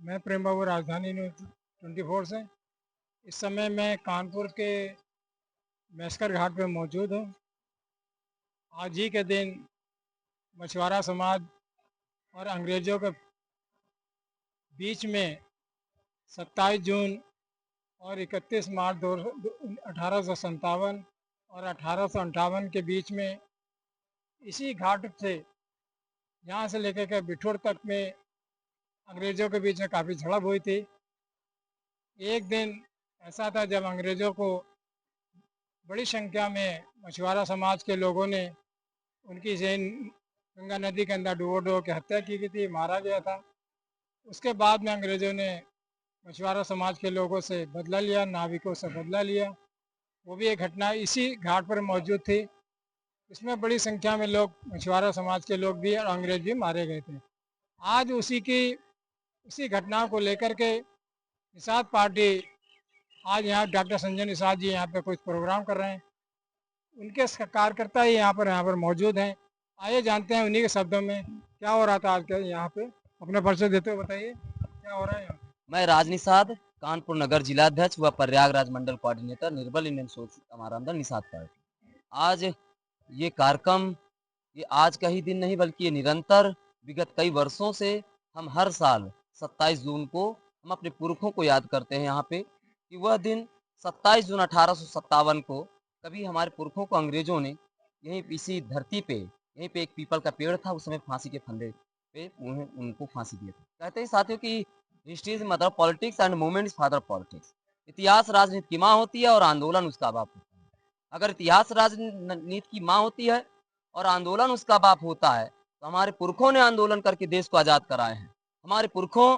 मैं प्रेम बाबू राजधानी न्यूज़ 24 से। इस समय मैं कानपुर के मैस्कर घाट पे मौजूद हूँ। आज ही के दिन मछुआरा समाज और अंग्रेज़ों के बीच में 27 जून और 31 मार्च 1857 और 1858 के बीच में इसी घाट से यहाँ से लेकर के बिठूर तक में अंग्रेज़ों के बीच में काफ़ी झड़प हुई थी। एक दिन ऐसा था जब अंग्रेज़ों को बड़ी संख्या में मछुआरा समाज के लोगों ने उनकी जैन गंगा नदी के अंदर डुबो डुबो के हत्या की गई थी, मारा गया था। उसके बाद में अंग्रेज़ों ने मछुआरा समाज के लोगों से बदला लिया, नाविकों से बदला लिया। वो भी एक घटना इसी घाट पर मौजूद थी। इसमें बड़ी संख्या में लोग मछुआरा समाज के लोग भी और अंग्रेज भी मारे गए थे। आज उसी घटना को लेकर के निषाद पार्टी आज यहाँ डॉक्टर संजय निषाद जी यहाँ पे कुछ प्रोग्राम कर रहे हैं। उनके कार्यकर्ता ही यहाँ पर मौजूद हैं। आइए जानते हैं उन्हीं के शब्दों में क्या हो रहा था आज के यहाँ पे। अपना परिचय देते हुए बताइए क्या हो रहा है यहाँ पे। मैं राज निषाद, कानपुर नगर जिलाध्यक्ष व प्रयागराज मंडल कोऑर्डिनेटर, निर्बल इंडियन सोर्स हमारा अंदर निषाद पार्टी। आज ये कार्यक्रम ये आज का ही दिन नहीं बल्कि ये निरंतर विगत कई वर्षों से हम हर साल 27 जून को हम अपने पुरखों को याद करते हैं यहाँ पे कि वह दिन 27 जून 1857 को कभी हमारे पुरखों को अंग्रेजों ने यहीं इसी धरती पे यहीं पे एक पीपल का पेड़ था, उस समय फांसी के फंदे पे उनको फांसी दिए थे। कहते हैं साथियों कि history is mother of politics and movement is father of politics. इतिहास राजनीति की माँ होती है और आंदोलन उसका बाप होता है। अगर इतिहास राजनीति की माँ होती है और आंदोलन उसका बाप होता है तो हमारे पुरखों ने आंदोलन करके देश को आजाद कराए हैं। हमारे पुरखों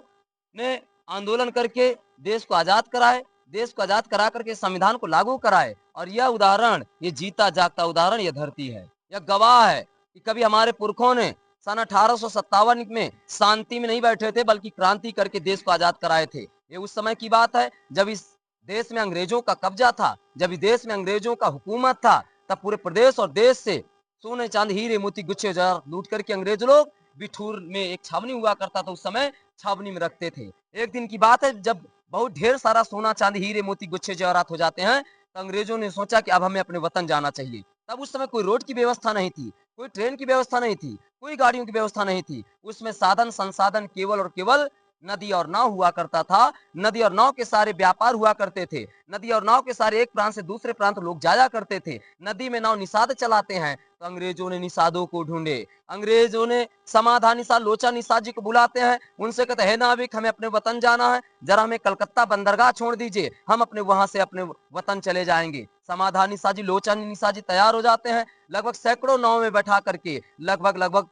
ने आंदोलन करके देश को आजाद कराए, देश को आजाद करा करके संविधान को लागू कराए। और यह उदाहरण, ये जीता जागता उदाहरण यह धरती है, यह गवाह है कि कभी हमारे पुरखों ने सन 1857 में शांति में नहीं बैठे थे बल्कि क्रांति करके देश को आजाद कराए थे। ये उस समय की बात है जब इस देश में अंग्रेजों का कब्जा था, जब इस देश में अंग्रेजों का हुकूमत था। तब पूरे प्रदेश और देश से सोने चांदी हीरे मोती गुच्छे जवाहरात लूट करके अंग्रेज लोग बिठूर में एक छावनी हुआ करता था, उस समय छावनी में रखते थे। एक दिन की बात है जब बहुत ढेर सारा सोना चांदी हीरे मोती गुच्छे जवाहरात हो जाते हैं तो अंग्रेजों ने सोचा कि अब हमें अपने वतन जाना चाहिए। तब उस समय कोई रोड की व्यवस्था नहीं थी, कोई ट्रेन की व्यवस्था नहीं थी, कोई गाड़ियों की व्यवस्था नहीं थी। उसमें साधन संसाधन केवल और केवल नदी और नाव हुआ करता था। नदी और नाव के सारे व्यापार हुआ करते थे। नदी और नाव के सारे एक प्रांत से दूसरे प्रांत लोग जाया करते थे। नदी में नाव निषाद चलाते हैं तो अंग्रेजों ने निषादों को ढूंढे। अंग्रेजों ने समाधान निषाद लोचा निषाद जी को बुलाते हैं, उनसे कहते हैं नाविक हमें अपने वतन जाना है, जरा हमें कलकत्ता बंदरगाह छोड़ दीजिए, हम अपने वहां से अपने वतन चले जाएंगे। समाधान निषाद जी लोचा निषाद जी तैयार हो जाते हैं। लगभग सैकड़ों नाव में बैठा करके लगभग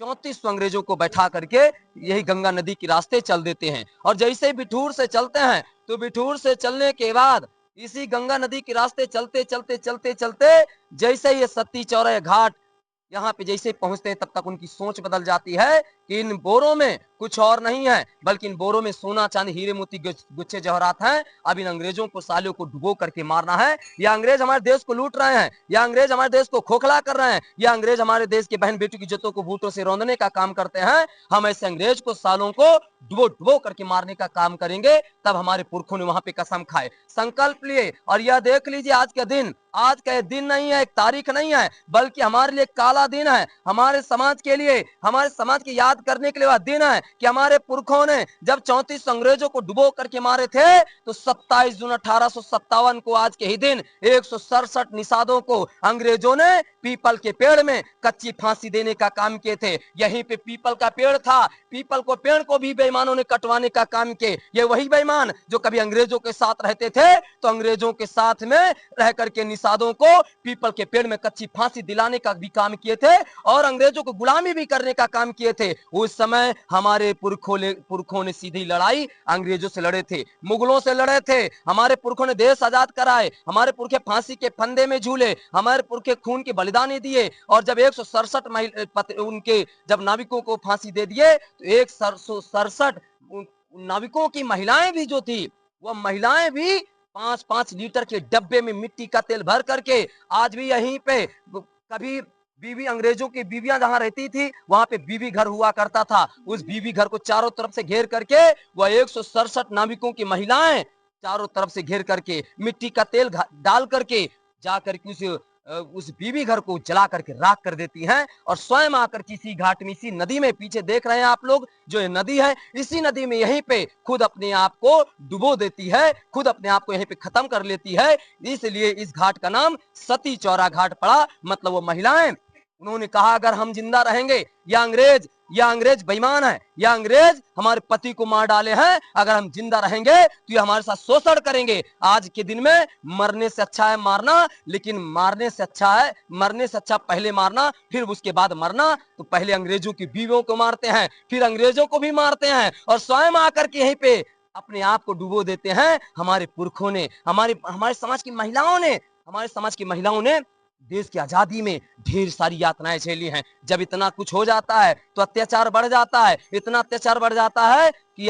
3400 अंग्रेजों को बैठा करके यही गंगा नदी के रास्ते चल देते हैं। और जैसे बिठूर से चलते हैं तो बिठूर से चलने के बाद इसी गंगा नदी के रास्ते चलते चलते चलते चलते जैसे ये सत्ती चौराहे घाट यहाँ पे जैसे पहुंचते हैं तब तक उनकी सोच बदल जाती है कि इन बोरों में कुछ और नहीं है बल्कि इन बोरों में सोना चांदी हीरे मोती गुच्छे जवाहरात हैं। अब इन अंग्रेजों को सालों को डुबो करके मारना है। या अंग्रेज हमारे देश को लूट रहे हैं, या अंग्रेज हमारे देश को खोखला कर रहे हैं, या अंग्रेज हमारे देश के बहन बेटी की इज्जतों को बूटों से रौंदने का काम करते हैं। हम ऐसे अंग्रेज को सालों को डुबो डुबो करके मारने का काम करेंगे। तब हमारे पुरखों ने वहां पे कसम खाए, संकल्प लिए। और यह देख लीजिए आज का दिन, आज का दिन नहीं है, एक तारीख नहीं है, बल्कि हमारे लिए काला दिन है। हमारे समाज के लिए, हमारे समाज की याद करने के लिए वह दिन है कि हमारे पुरखों ने जब 34 अंग्रेजों को डुबो करके मारे थे तो 27 जून 1857 को आज के ही दिन 167 निषादों को अंग्रेजों ने पीपल के पेड़ में कच्ची फांसी देने का काम किए थे। यहीं पे पीपल का पेड़ था, पीपल को पेड़ को भी बेईमानों ने कटवाने का काम किए। ये वही बेईमान जो कभी अंग्रेजों के साथ रहते थे तो अंग्रेजों के साथ में रह करके निषादों को पीपल के पेड़ में कच्ची फांसी दिलाने का भी काम किए थे और अंग्रेजों को गुलामी भी करने का काम किए थे। उस समय हमारे पुरखों ने सीधी लड़ाई अंग्रेजों से लड़े थे, मुगलों से लड़े थे। हमारे पुरखों ने देश आजाद कराए, हमारे पुरखे फांसी के फंदे में झूले, हमारे पुरखे खून के बलिदानी दिए। और जब 167 उनके जब नाविकों को फांसी दे दिए तो 167 नाविकों की महिलाएं भी जो थी वह महिलाएं भी 5-5 लीटर के डब्बे में मिट्टी का तेल भर करके आज भी यहीं पे कभी बीवी, अंग्रेजों की बीवियां जहां रहती थी वहां पे बीवी घर हुआ करता था। उस बीवी घर को चारों तरफ से घेर करके वह 167 नाविकों की महिलाएं चारों तरफ से घेर करके मिट्टी का तेल डाल करके जा करके उस बीवी घर को जला करके राख कर देती हैं और स्वयं आकर किसी घाट में, इसी नदी में, पीछे देख रहे हैं आप लोग जो ये नदी है, इसी नदी में यहीं पे खुद अपने आप को डुबो देती है, खुद अपने आप को यहीं पे खत्म कर लेती है। इसलिए इस घाट का नाम सती चौरा घाट पड़ा। मतलब वो महिलाएं, उन्होंने कहा अगर हम जिंदा रहेंगे, या अंग्रेज बेईमान है, या अंग्रेज हमारे पति को मार डाले हैं, अगर हम जिंदा रहेंगे तो ये हमारे साथ शोषण करेंगे। आज के दिन में मरने से अच्छा है मारना, लेकिन मरने से अच्छा पहले मारना, फिर उसके बाद मरना। तो पहले अंग्रेजों की बीवियों को मारते हैं, फिर अंग्रेजों को भी मारते हैं और स्वयं आकर के यहीं पे अपने आप को डुबो देते हैं। हमारे पुरखों ने, हमारे समाज की महिलाओं ने देश की आजादी में ढेर सारी यातनाएं झेली हैं। जब इतना कुछ हो जाता है तो अत्याचार बढ़ जाता है, इतना अत्याचार बढ़ जाता है कि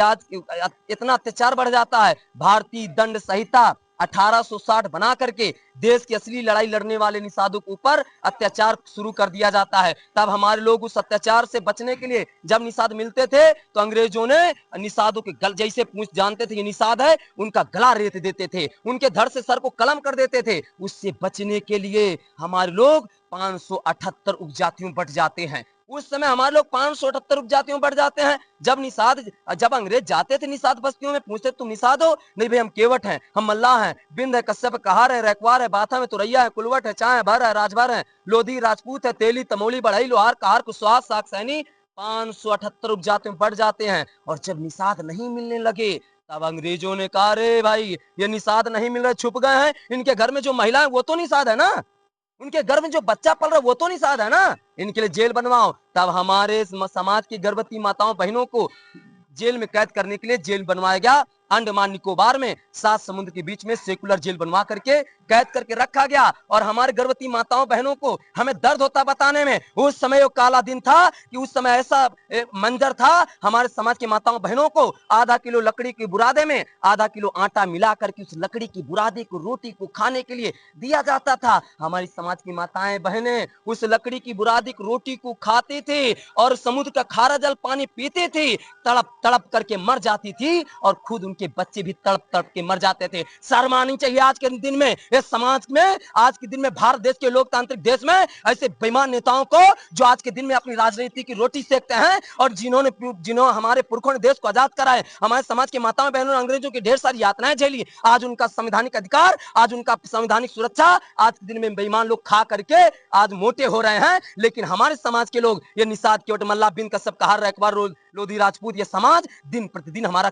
भारतीय दंड संहिता 1860 बना करके देश की असली लड़ाई लड़ने वाले निषादों के ऊपर अत्याचार शुरू कर दिया जाता है। तब हमारे लोग उस अत्याचार से बचने के लिए जब निषाद मिलते थे तो अंग्रेजों ने निषादों के गल, जैसे पूछ जानते थे ये निषाद है, उनका गला रेत देते थे, उनके धड़ से सर को कलम कर देते थे। उससे बचने के लिए हमारे लोग 578 उपजातियों बट जाते हैं। उस समय हमारे लोग 578 उपजातियों बढ़ जाते हैं। जब अंग्रेज जाते थे निषाद बस्तियों में, पूछते तुम निषाद हो? नहीं भाई, हम केवट हैं, हम मल्लाह हैं, बिंद है, कश्यप, कहार है, रैकवार है, बाथा में तुरैया है, कुलवट है, चाय है, भर है, राजभर है, लोधी, राजपूत है, तेली, तमोली, बढ़ई, लोहार, कहार, कुशवाहा, साकसैनी। 578 उपजातियों बढ़ जाते हैं। और जब निषाद नहीं मिलने लगे तब अंग्रेजों ने कहा रे भाई, ये निषाद नहीं मिल रहे, छुप गए हैं, इनके घर में जो महिला है वो तो निषाद है ना, उनके गर्भ में जो बच्चा पल रहा है वो तो निषाद है ना, इनके लिए जेल बनवाओ। तब हमारे समाज की गर्भवती माताओं बहनों को जेल में कैद करने के लिए जेल बनवाया गया। अंडमान निकोबार में 7 समुद्र के बीच में सेकुलर जेल बनवा करके कैद करके रखा गया। और हमारे गर्भवती माताओं बहनों को हमें दर्द होता बताने में, उस समय वो काला दिन था कि उस समय ऐसा मंजर था, हमारे समाज की माताओं बहनों को आधा किलो लकड़ी के बुरादे में आधा किलो आटा मिला करके उस लकड़ी की बुरादे को, रोटी को खाने के लिए दिया जाता था। हमारी समाज की माताएं बहनें उस लकड़ी की बुरादी की रोटी को खाती थी और समुद्र का खारा जल पानी पीती थी, तड़प तड़प करके मर जाती थी और खुद उनके बच्चे भी तड़प तड़प के मर जाते थे। शर्म आनी चाहिए आज के दिन में, इस समाज में, आज के दिन में, भारत देश के लोकतांत्रिक देश में ऐसे बेईमान नेताओं को जो आज के दिन में अपनी राजनीति की रोटी सेकते हैं और जिन्होंने हमारे पुरखों ने देश को आजाद कराए, हमारे समाज की माताओं बहनों ने अंग्रेजों की ढेर सारी यातनाएं झेली, आज उनका संवैधानिक अधिकार, आज उनका संवैधानिक सुरक्षा, आज के दिन में बेईमान लोग खा करके आज मोटे हो रहे हैं। लेकिन हमारे समाज के लोग, ये निषाद, केवट, मल्ला, बिन, कश्यप, कहार, रैकवार, लोधी, राजपूत, ये समाज दिन प्रतिदिन हमारा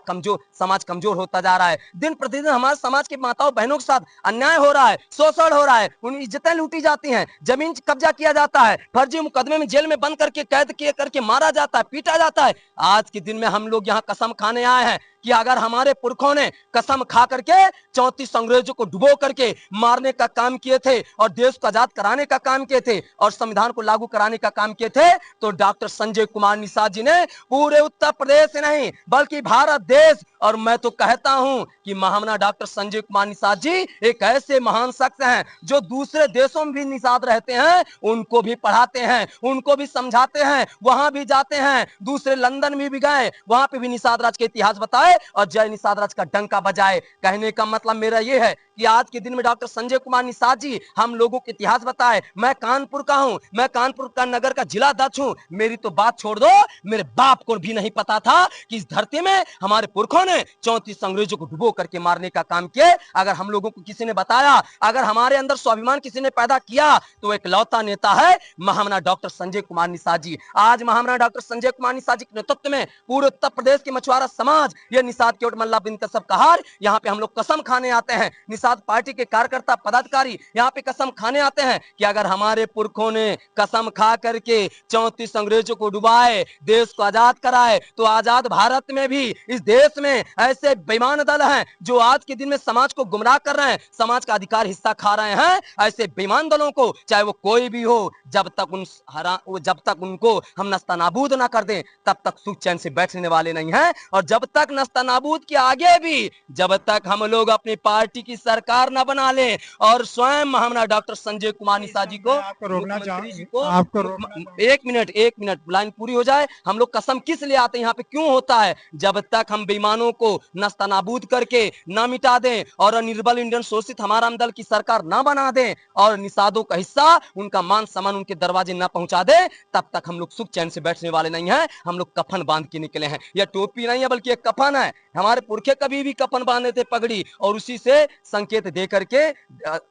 समाज कमजोर होता जा रहा है। दिन प्रतिदिन हमारे समाज की माताओं बहनों के साथ अन्याय हो रहा है, शोषण हो रहा है, उनकी इज्जतें लूटी जाती हैं, जमीन कब्जा किया जाता है, फर्जी मुकदमे में जेल में बंद करके कैद किए करके मारा जाता है, पीटा जाता है। आज के दिन में हम लोग यहाँ कसम खाने आए हैं कि अगर हमारे पुरखों ने कसम खा करके 34 अंग्रेजों को डुबो करके मारने का काम किए थे और देश को आजाद कराने का काम किए थे और संविधान को लागू कराने का काम किए थे, तो डॉक्टर संजय कुमार निषाद जी ने पूरे उत्तर प्रदेश से नहीं बल्कि भारत देश, और मैं तो कहता हूं कि महामना डॉक्टर संजय कुमार निषाद जी एक ऐसे महान शख्स हैं जो दूसरे देशों में भी निषाद रहते हैं, उनको भी पढ़ाते हैं, उनको भी समझाते हैं, वहां भी जाते हैं, दूसरे लंदन में भी गए, वहां पे भी निषाद राज के इतिहास बताए और जय निषाद राज का डंका बजाए। कहने का मतलब मेरा ये है कि आज के दिन में डॉक्टर संजय कुमार निषाद जी हम लोगों के इतिहास बताए। मैं कानपुर का हूं, मैं कानपुर का नगर का जिला अध्यक्ष हूं, मेरी तो बात छोड़ दो, मेरे बाप को भी नहीं पता था कि इस धरती में हमारे पुरखों ने 34 अंग्रेजों को डुबो करके मारने का काम किया। अगर हम लोगों को किसी ने बताया, अगर हमारे अंदर स्वाभिमान किसी ने पैदा किया तो एक लौता नेता है महामना डॉक्टर संजय कुमार निषाद जी। आज महामना डॉक्टर संजय कुमार निषाद जी के नेतृत्व में पूरे उत्तर प्रदेश के मछुआरा समाज, ये निषाद, केवट, मल्ला, बिन, कश्यप, कहार, यहाँ पे हम लोग कसम खाने आते हैं, निषाद पार्टी के कार्यकर्ता पदाधिकारी यहाँ पे कसम खाने आते हैं कि अगर हमारे पुरखों ने कसम खा करके 34 अंग्रेजों को डुबाए, देश को आजाद कराए, तो आजाद भारत में भी, इस देश में ऐसे बेईमान दल हैं जो आज के दिन में समाज को गुमराह कर रहे हैं, समाज का अधिकार हिस्सा खा रहे हैं। ऐसे बेईमान दलों को, चाहे वो कोई भी हो, जब तक उनको हम नस्तानाबूद ना कर दें तब तक सुख चैन से बैठने वाले नहीं हैं। और जब तक नस्तानाबूद के आगे भी, जब तक हम लोग अपनी पार्टी की सरकार न बना ले और स्वयं हमारा डॉक्टर संजय कुमार निषाद जी को, आपको रोकना मुख्यमंत्री जी चाहूंगी, को, आपको रोकना चाहूंगी। एक मिनट लाइन पूरी हो जाए। हम लोग कसम किस लिए आते हैं यहाँ पे, क्यों होता है? जब तक हम बेईमानों को नस्तनाबूद करके ना मिटा दें और निर्बल इंडियन शोषित हमारा दल की सरकार ना बना दें और निषादों का हिस्सा, उनका मान सम्मान उनके दरवाजे ना पहुंचा दे, तब तक हम लोग सुख चैन से बैठने वाले नहीं हैं। हम लोग कफन बांध के निकले हैं। यह टोपी नहीं है बल्कि एक कफन है। हमारे पुरखे कभी भी कफन बांधे थे, पगड़ी, और उसी से संकेत दे करके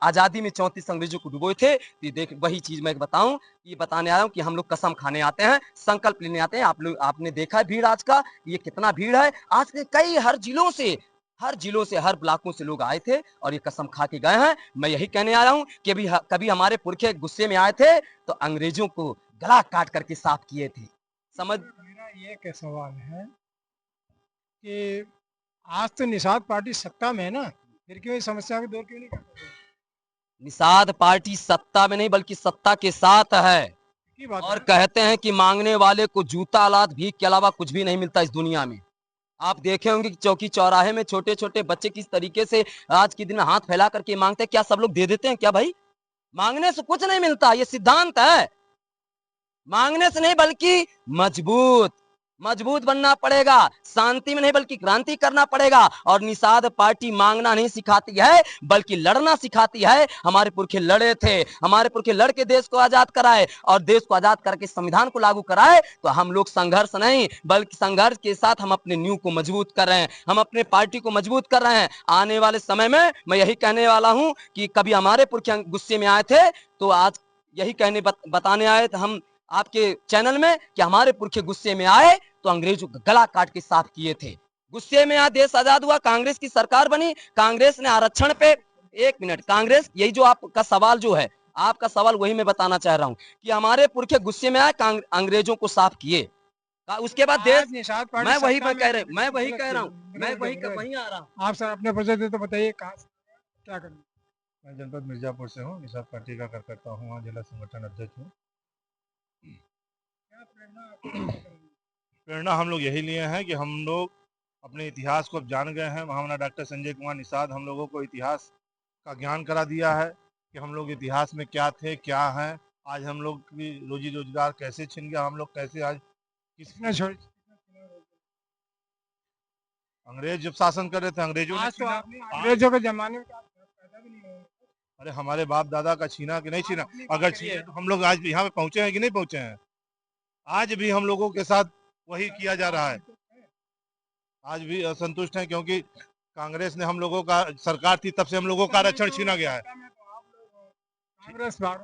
आजादी में 34 अंग्रेजों को डुबोए थे। देख, वही चीज मैं बताऊं, ये बताने आया हूं कि हम लोग कसम खाने आते हैं, संकल्प लेने आते हैं। आप लोग, आपने देखा है भीड़ आज का, ये कितना भीड़ है। आज के कई हर जिलों से, हर ब्लॉकों से लोग आए थे और ये कसम खा के गए हैं। मैं यही कहने आया हूं कि कभी हमारे पुरखे गुस्से में आए थे तो अंग्रेजों को गला काट करके साफ किए थे। समझ। मेरा ये क्या सवाल है कि आज तो निषाद पार्टी सत्ता में है ना, फिर क्यों इस समस्या को दूर क्यों नहीं करते? निषाद पार्टी सत्ता में नहीं बल्कि सत्ता के साथ है, की बात और है। कहते हैं कि मांगने वाले को जूता लात भीख के अलावा कुछ भी नहीं मिलता इस दुनिया में। आप देखे होंगे कि चौकी चौराहे में छोटे छोटे बच्चे किस तरीके से आज के दिन हाथ फैला करके मांगते हैं। क्या सब लोग दे देते हैं क्या भाई? मांगने से कुछ नहीं मिलता, ये सिद्धांत है। मांगने से नहीं बल्कि मजबूत बनना पड़ेगा, शांति में नहीं बल्कि क्रांति करना पड़ेगा। और निषाद पार्टी मांगना नहीं सिखाती है बल्कि लड़ना सिखाती है। हमारे पुरखे लड़े थे, हमारे पुरखे लड़ के देश को आजाद कराए और देश को आजाद करके संविधान को लागू कराए। तो हम लोग संघर्ष नहीं बल्कि संघर्ष के साथ हम अपने न्यू को मजबूत कर रहे हैं, हम अपने पार्टी को मजबूत कर रहे हैं। आने वाले समय में मैं यही कहने वाला हूं कि कभी हमारे पुरखे गुस्से में आए थे तो आज यही बताने आए थे हम आपके चैनल में कि हमारे पुरखे गुस्से में आए तो अंग्रेजों का गला काट के साफ किए थे। गुस्से में देश आजाद हुआ, कांग्रेस की सरकार बनी, कांग्रेस ने आरक्षण पे, एक मिनट, कांग्रेस, यही जो आपका सवाल जो है, आपका सवाल वही मैं बताना चाह रहा हूं कि हमारे पुरखे गुस्से में आए, अंग्रेजों को साफ किए, उसके बाद देश, निषाद पार्टी मैं वही सत्ता कह में रहा हूं, मैं वही गलत कह रहा थी। हूं, मैं वही आ रहा हूं। आप सर अपने परिचय दे तो बताइए कहाँ से क्या करना? मैं जनपद मिर्जापुर से हूँ, निषाद पार्टी का कार्यकर्ता हूँ, वहाँ जिला संगठन अध्यक्ष हूँ। क्या प्रेरणा आपको? प्रेरणा हम लोग यही लिए हैं कि हम लोग अपने इतिहास को अब जान गए हैं। वहाँ हमारा डॉक्टर संजय कुमार निषाद हम लोगों को इतिहास का ज्ञान करा दिया है कि हम लोग इतिहास में क्या थे, क्या हैं। आज हम लोग की रोजी रोजगार कैसे छिन गया, हम लोग कैसे आज किसने छोड़ी? अंग्रेज जब शासन कर रहे थे अंग्रेजों ने आज तो छीना। आपने अंग्रेजों के जमाने में तो आप पैदा भी नहीं हुए। अरे हमारे बाप दादा का छीना कि नहीं छीना? आप अपनी बात अगर करिए। छीना तो हम लोग आज भी यहाँ पे पहुंचे हैं कि नहीं पहुंचे हैं? आज भी हम लोगों के साथ वही किया जा रहा है। आज भी असंतुष्ट हैं क्योंकि कांग्रेस ने हम लोगों का सरकार थी, तब से हम लोगों का आरक्षण छीना गया है। कांग्रेस बाहर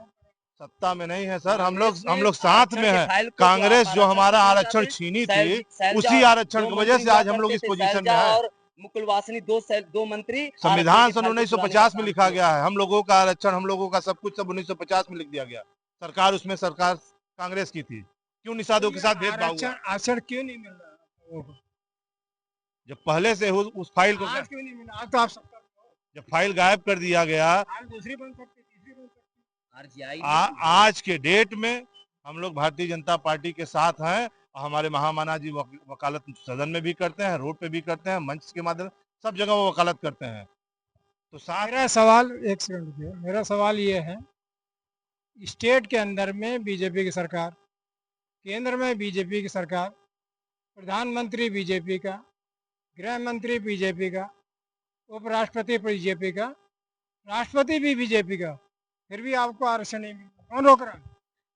सत्ता में नहीं है सर, हम लोग साथ में हैं। कांग्रेस जो हमारा आरक्षण छीनी थी, उसी आरक्षण की वजह से आज हम लोग इस पोजीशन में है। मुकुल वासनी दो मंत्री, संविधान सन 1950 में लिखा गया है, हम लोगों का आरक्षण, हम लोगों का सब कुछ सब 1950 में लिख दिया गया। सरकार कांग्रेस की थी, क्यों निषादों के साथ भेदभाव हुआ? आरक्षण क्यों नहीं मिल रहा? जब पहले से उस फाइल को, आज क्यों नहीं मिला? आज तो आप सत्ता में हो। जब फाइल गायब कर दिया गया, आज दूसरी बन सकती, तीसरी बन सकती। आज के डेट में हम लोग भारतीय जनता पार्टी के साथ हैं। हमारे महामना जी वकालत सदन में भी करते हैं, रोड पे भी करते हैं, मंच के माध्यम सब जगह वो वकालत करते हैं। तो मेरा सवाल, एक सेकंड रुकिए, मेरा सवाल ये है, स्टेट के अंदर में बीजेपी की सरकार, केंद्र में बीजेपी की सरकार, प्रधानमंत्री बीजेपी का, गृह मंत्री बीजेपी का, उपराष्ट्रपति बीजेपी का, राष्ट्रपति भी बीजेपी का, फिर भी आपको आरक्षण नहीं मिला, कौन रोक रहा है?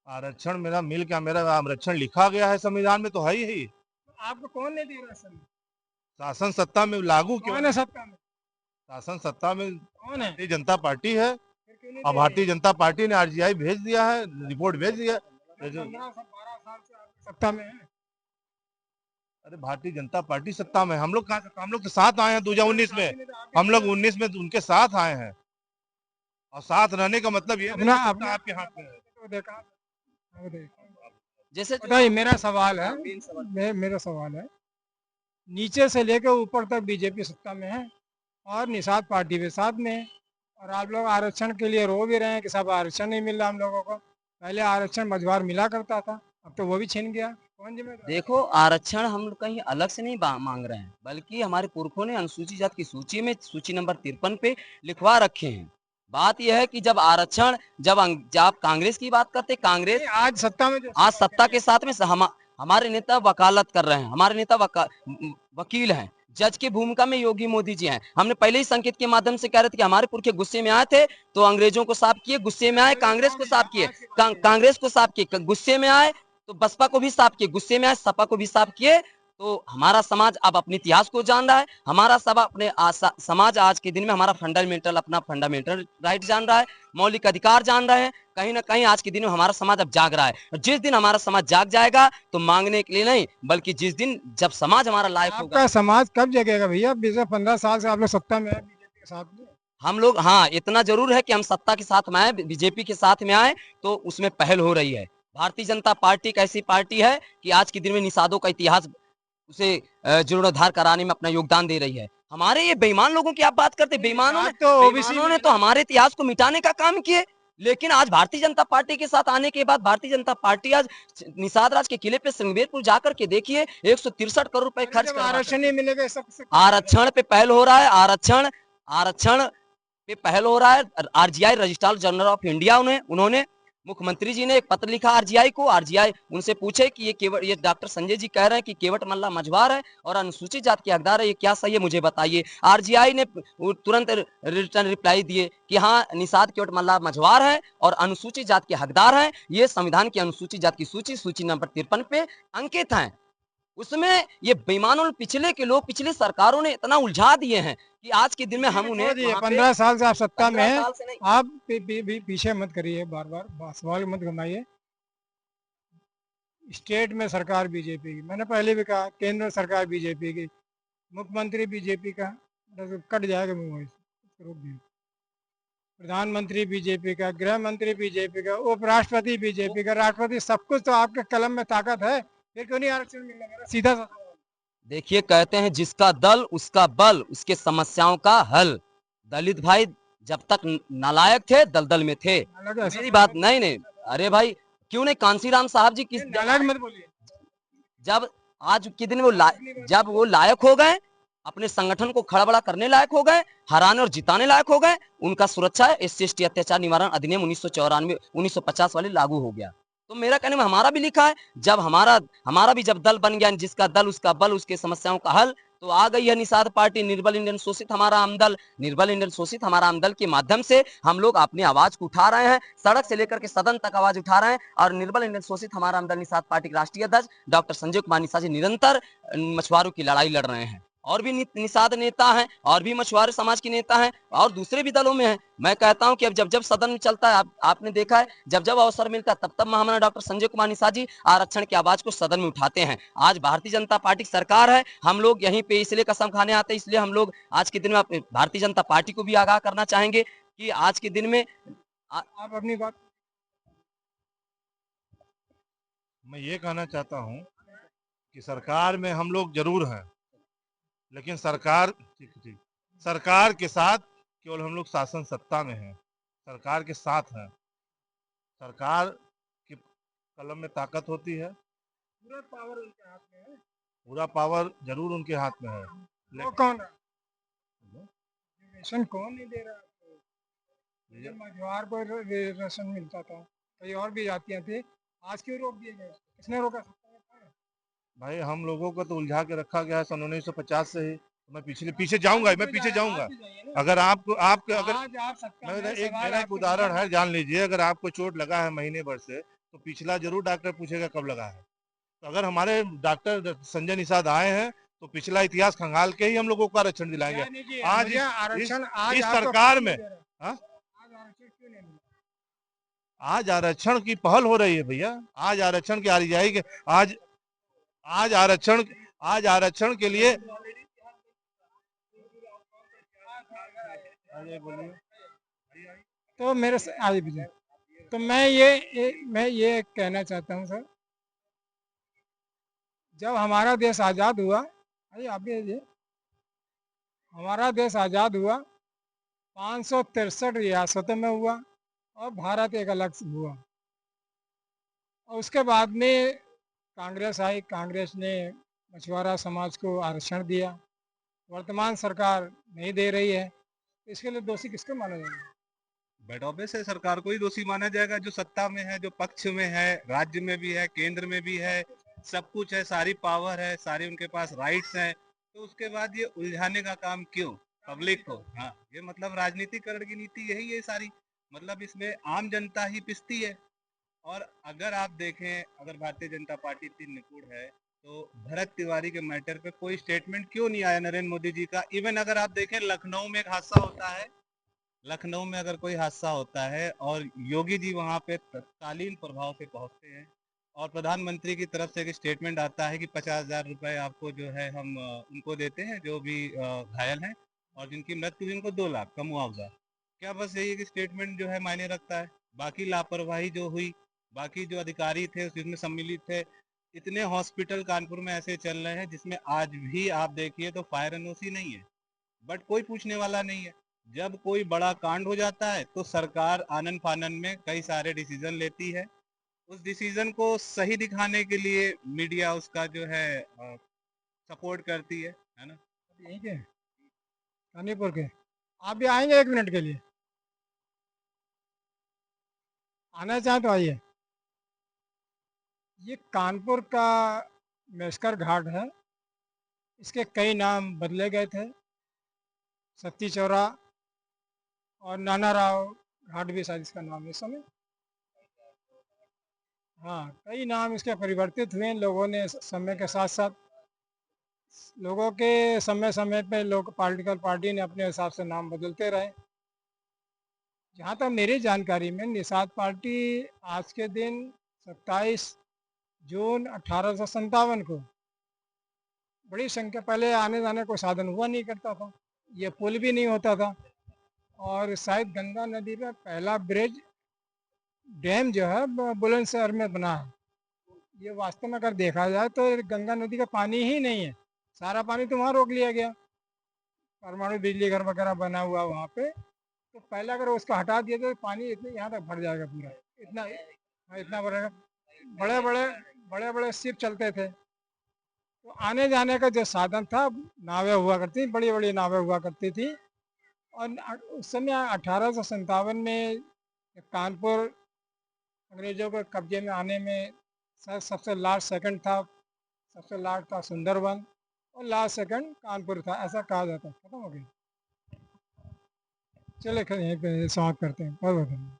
आरक्षण मेरा मिल क्या, मेरा आरक्षण लिखा गया है संविधान में, तो है ही। तो आपको कौन नहीं दे रहा? शासन सत्ता में लागू क्यों? कौन है सत्ता में? शासन सत्ता में कौन है? भारतीय जनता पार्टी है। फिर क्यों नहीं और दे भारतीय जनता पार्टी ने आरजीआई भेज दिया है, रिपोर्ट भेज दिया। रही? 12 साल से आप सत्ता में है। अरे भारतीय जनता पार्टी सत्ता में, हम लोग कहाँ सत्ता? हम लोग तो साथ आए हैं 2019 में, हम लोग 19 में उनके साथ आए हैं। और साथ रहने का मतलब ये अपना नहीं अपना आपके हाथ में है। तो देखा, जैसे बताइए, मेरा सवाल है, मेरा सवाल है, नीचे से लेकर ऊपर तक बीजेपी सत्ता में है और निषाद पार्टी के साथ में है, और आप लोग आरक्षण के लिए रो भी रहे हैं कि सब आरक्षण नहीं मिल रहा हम लोगों को। पहले आरक्षण मझवार मिला करता था, अब तो वो भी छिन गया। कौन जिम्मेदार? देखो, आरक्षण हम लोग कहीं अलग से नहीं मांग रहे हैं, बल्कि हमारे पुरखों ने अनुसूचित जाति की सूची में सूची नंबर 53 पे लिखवा रखे हैं। बात यह है कि जब आरक्षण जब कांग्रेस की बात करते, कांग्रेस नहीं, आज सत्ता में जो आज सत्ता के साथ में हमारे नेता वकालत कर रहे हैं, हमारे नेता वकील हैं, जज की भूमिका में योगी मोदी जी हैं। हमने पहले ही संकेत के माध्यम से कह रहे थे कि हमारे पुरखे गुस्से में आए थे तो अंग्रेजों को साफ किए, गुस्से में आए कांग्रेस को साफ किए, कांग्रेस को साफ किए, गुस्से में आए तो बसपा को भी साफ किए, गुस्से में आए सपा को भी साफ किए। तो हमारा समाज अब अपने इतिहास को जान रहा है, हमारा सब अपने समाज आज के दिन में हमारा अपना फंडामेंटल राइट जान रहा है, मौलिक अधिकार जान रहे हैं। कहीं ना कहीं आज के दिन में हमारा समाज अब जाग रहा है, और जिस दिन हमारा समाज जाग जाएगा तो मांगने के लिए नहीं, बल्कि जिस दिन जब समाज हमारा लायक होगा। आपका समाज कब जगेगा भैया? 15 साल से आप लोग सत्ता में है बीजेपी के साथ में। हम लोग, हाँ, इतना जरूर है कि हम सत्ता के साथ में आए, बीजेपी के साथ में आए तो उसमें पहल हो रही है। भारतीय जनता पार्टी एक ऐसी पार्टी है कि आज के दिन में निषादों का इतिहास उसे जीर्णोद्धार कराने में अपना योगदान दे रही है। हमारे ये बेईमान लोगों की आप बात करते, बेईमानों ने तो हमारे इतिहास को मिटाने का काम किए। लेकिन आज भारतीय जनता पार्टी के साथ आने के बाद भारतीय जनता पार्टी आज निषाद राज के किले पे संगमेरपुर जाकर के देखिए 163 करोड़ रुपए खर्च कर आरक्षण नहीं मिलेगा सबसे। आरक्षण पे पहल हो रहा है, आरक्षण पे पहल हो रहा है। RGI registrar general of India उन्होंने मुख्यमंत्री जी ने एक पत्र लिखा आरजीआई को, आरजीआई उनसे पूछे कि ये डॉक्टर संजय जी कह रहे हैं कि केवट मल्ला मझवार है और अनुसूचित जाति के हकदार है, ये क्या सही है मुझे बताइए। आरजीआई ने तुरंत रिटर्न रिप्लाई दिए कि हाँ, निषाद केवट मल्ला मझवार है और अनुसूचित जाति के हकदार हैं, ये संविधान की अनुसूचित जाति की सूची नंबर 53 पे अंकित हैं। उसमें ये बेईमानों पिछले सरकारों ने इतना उलझा दिए हैं कि आज के दिन में हम उन्हें 15 साल से आप सत्ता में 15 हैं, साल से नहीं। आप पीछे मत करिए, बार बार सवाल मत घुमाइए। स्टेट में सरकार बीजेपी की, मैंने पहले भी कहा, केंद्र सरकार बीजेपी की, मुख्यमंत्री बीजेपी का, कट जाएगा मुंह से, रोक दिया। प्रधानमंत्री बीजेपी का, गृह मंत्री बीजेपी का, उपराष्ट्रपति बीजेपी का, राष्ट्रपति, सब कुछ तो आपके कलम में ताकत है, फिर क्यों नहीं आरक्षण मिल रहा? मेरा सीधा सा देखिए, कहते हैं जिसका दल उसका बल, उसके समस्याओं का हल। दलित भाई जब तक नालायक थे दलदल में थे, मेरी बात नहीं, अरे भाई क्यों नहीं, कांसीराम साहब जी किस अलग मत बोलिए। जब आज के दिन जब वो लायक हो गए, अपने संगठन को खड़ा बड़ा करने लायक हो गए, हराने और जिताने लायक हो गए, उनका सुरक्षा है SC/ST अत्याचार निवारण अधिनियम 1950 वाले लागू हो गया। तो मेरा कहने में हमारा भी लिखा है, जब हमारा भी जब दल बन गया, जिसका दल उसका बल, उसके समस्याओं का हल, तो आ गई है निषाद पार्टी, निर्बल इंडियन शोषित हमारा आमदल। निर्बल इंडियन शोषित हमारा आमदल के माध्यम से हम लोग अपनी आवाज को उठा रहे हैं, सड़क से लेकर के सदन तक आवाज उठा रहे हैं। और निर्बल इंडियन शोषित हमारा आमदल निषाद पार्टी के राष्ट्रीय अध्यक्ष डॉक्टर संजय कुमार निषाद जी निरंतर मछुआरों की लड़ाई लड़ रहे हैं। और भी निषाद नेता हैं, और भी मछुआरे समाज के नेता हैं, और दूसरे भी दलों में हैं। मैं कहता हूं कि अब जब सदन में चलता है, आपने देखा है, जब अवसर मिलता है तब हमारा डॉक्टर संजय कुमार निषाद जी आरक्षण की आवाज को सदन में उठाते हैं। आज भारतीय जनता पार्टी की सरकार है, हम लोग यहीं पे इसलिए कसम खाने आते हैं, इसलिए हम लोग आज के दिन में भारतीय जनता पार्टी को भी आगाह करना चाहेंगे कि आज के दिन में आप अपनी बात। मैं ये कहना चाहता हूँ कि सरकार में हम लोग जरूर हैं, लेकिन सरकार सरकार के साथ केवल हम लोग शासन सत्ता में हैं, सरकार के साथ हैं। सरकार की कलम में ताकत होती है, पूरा पावर उनके हाथ में है। पूरा पावर जरूर उनके हाथ में है। वो कौन है? रिजर्वेशन कौन नहीं दे रहा? मझुआर को रिजर्वेशन मिलता था, कई और भी जातियां थी, आज क्यों रोक दिए गए? किसने रोका? भाई हम लोगों को तो उलझा के रखा गया है सन 1950 से ही। मैं पीछे जाऊंगा, मैं पीछे जाऊंगा। अगर मेरा एक उदाहरण है, जान लीजिए, अगर आपको चोट लगा है महीने भर से, तो पिछला जरूर डॉक्टर पूछेगा कब लगा है। तो अगर हमारे डॉक्टर संजय निषाद आए हैं तो पिछला इतिहास खंगाल के ही हम लोगों को आरक्षण दिलाएंगे। आज इस सरकार में आज आरक्षण की पहल हो रही है भैया। आज आरक्षण की आरजीआई के आज आरक्षण के लिए तो मेरे से आगे भी तो मैं ये कहना चाहता हूँ सर, जब हमारा देश आज़ाद हुआ, अरे आप भी हमारा देश आज़ाद हुआ 563 रियासतों में हुआ और भारत एक अलग से हुआ। और उसके बाद में कांग्रेस आई, कांग्रेस ने मछुआरा समाज को आरक्षण दिया। वर्तमान सरकार नहीं दे रही है, इसके लिए दोषी किसको माना जाएगा? बट ऑब्वियस है सरकार को ही दोषी माना जाएगा, जो सत्ता में है, जो पक्ष में है, राज्य में भी है, केंद्र में भी है, सब कुछ है, सारी पावर है, सारी उनके पास राइट्स हैं, तो उसके बाद ये उलझाने का काम क्यों पब्लिक को? हाँ, ये मतलब राजनीतिकरण की नीति यही है सारी, मतलब इसमें आम जनता ही पिसती है। और अगर आप देखें, अगर भारतीय जनता पार्टी इतनी निपुण है, तो भरत तिवारी के मैटर पे कोई स्टेटमेंट क्यों नहीं आया नरेंद्र मोदी जी का? इवन अगर आप देखें, लखनऊ में एक हादसा होता है, लखनऊ में अगर कोई हादसा होता है और योगी जी वहां पे तत्कालीन प्रभाव से पहुंचते हैं और प्रधानमंत्री की तरफ से एक स्टेटमेंट आता है कि 50,000 रुपए आपको जो है हम उनको देते हैं जो भी घायल हैं, और जिनकी मृत्यु हुई उनको 2 लाख का मुआवजा। क्या बस यही एक स्टेटमेंट जो है मायने रखता है? बाकी लापरवाही जो हुई, बाकी जो अधिकारी थे उसमें सम्मिलित थे, इतने हॉस्पिटल कानपुर में ऐसे चल रहे हैं जिसमें आज भी आप देखिए तो फायर एनओसी नहीं है, बट कोई पूछने वाला नहीं है। जब कोई बड़ा कांड हो जाता है तो सरकार आनन फानन में कई सारे डिसीजन लेती है, उस डिसीजन को सही दिखाने के लिए मीडिया उसका जो है सपोर्ट करती है ना? यहीं के कानीपुर के, आप भी आएंगे 1 मिनट के लिए? आना चाहें तो आइए। ये कानपुर का मेस्कर घाट है, इसके कई नाम बदले गए थे, सत्ती चौरा और नाना राव घाट भी शायद इसका नाम है इस समय। हाँ, कई नाम इसके परिवर्तित हुए, लोगों ने समय के साथ साथ, लोगों के समय समय पे लोग पॉलिटिकल पार्टी ने अपने हिसाब से नाम बदलते रहे। जहाँ तक मेरी जानकारी में निषाद पार्टी आज के दिन 27 जून 1857 को बड़ी संख्या, पहले आने जाने को साधन हुआ नहीं करता था, ये पुल भी नहीं होता था, और शायद गंगा नदी पे पहला ब्रिज डैम जो है बुलंदशहर में बना है। ये वास्तव में अगर देखा जाए तो गंगा नदी का पानी ही नहीं है, सारा पानी तो वहाँ रोक लिया गया, परमाणु बिजली घर वगैरह बना हुआ वहाँ पे। तो पहले अगर उसको हटा दिया तो पानी इतने यहाँ तक भर जाएगा पूरा, इतना, हाँ, इतना भरेगा। बड़े बड़े बड़े बड़े शिप चलते थे, तो आने जाने का जो साधन था, नावें हुआ करती, बड़ी बड़ी नावें हुआ करती थी। और उस समय 1857 में कानपुर अंग्रेजों के कब्जे में आने में सबसे लास्ट सेकंड था, सबसे लास्ट था सुंदरबन, और लास्ट सेकंड कानपुर था, ऐसा कहा जाता है। खत्म हो गया। चले, यहीं पे समाप्त करते हैं। बहुत बहुत धन्यवाद।